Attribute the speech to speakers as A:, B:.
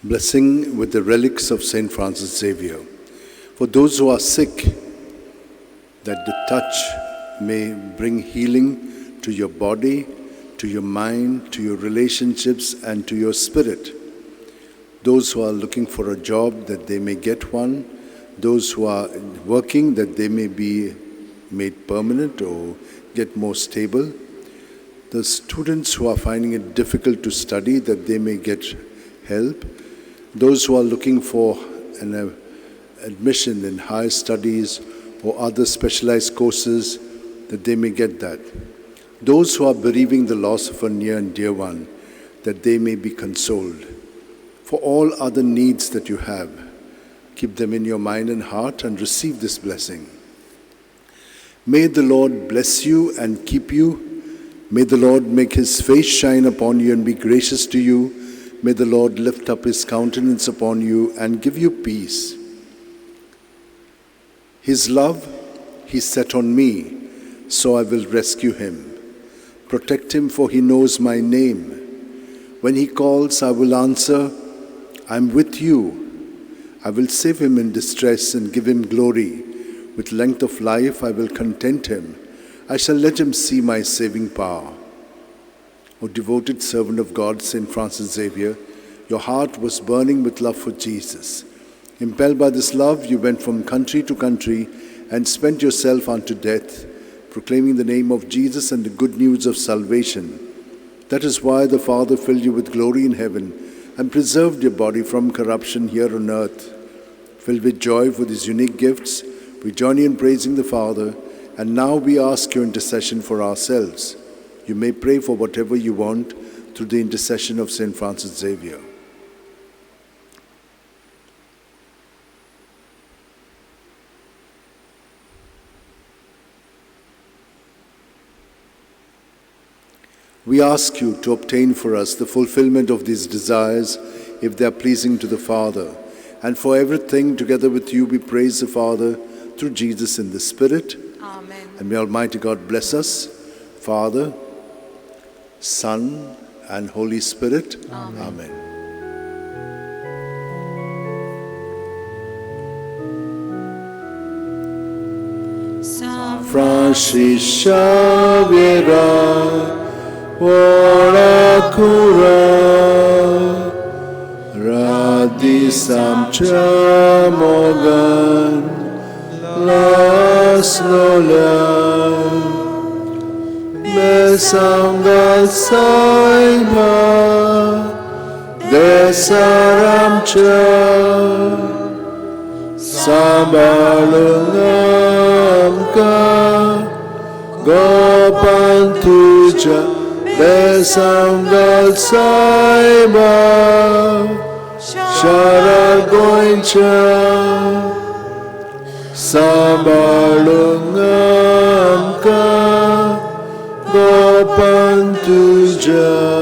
A: Blessing with the relics of Saint Francis Xavier. For those who are sick, that the touch may bring healing to your body, to your mind, to your relationships, and to your spirit. Those who are looking for a job, that they may get one. Those who are working, that they may be made permanent or get more stable. The students who are finding it difficult to study, that they may get help. Those who are looking for an admission in higher studies or other specialized courses, that they may get that. Those who are bereaving the loss of a near and dear one, that they may be consoled. For all other needs that you have, keep them in your mind and heart and receive this blessing. May the Lord bless you and keep you. May the Lord make his face shine upon you and be gracious to you. May the Lord lift up his countenance upon you and give you peace. His love he set on me, so I will rescue him. Protect him, for he knows my name. When he calls, I will answer. I am with you. I will save him in distress and give him glory. With length of life I will content him. I shall let him see my saving power. O devoted servant of God, Saint Francis Xavier, your heart was burning with love for Jesus. Impelled by this love, you went from country to country and spent yourself unto death, proclaiming the name of Jesus and the good news of salvation. That is why the Father filled you with glory in heaven and preserved your body from corruption here on earth. Filled with joy for these unique gifts, we join you in praising the Father, and now we ask your intercession for ourselves. You may pray for whatever you want through the intercession of Saint Francis Xavier. We ask you to obtain for us the fulfillment of these desires, if they are pleasing to the Father. And for everything, together with you, we praise the Father through Jesus in the Spirit.
B: Amen.
A: And may Almighty God bless us, Father, Son, and Holy Spirit.
B: Amen.
A: Amen.
B: San
A: Francis Xavier, ora cura, radisam mogan, las nolan, besam saima, desaram sambalungam ka, gopan tuja, besam saima, sharar goincha, sambalungam ka, gopan tuja.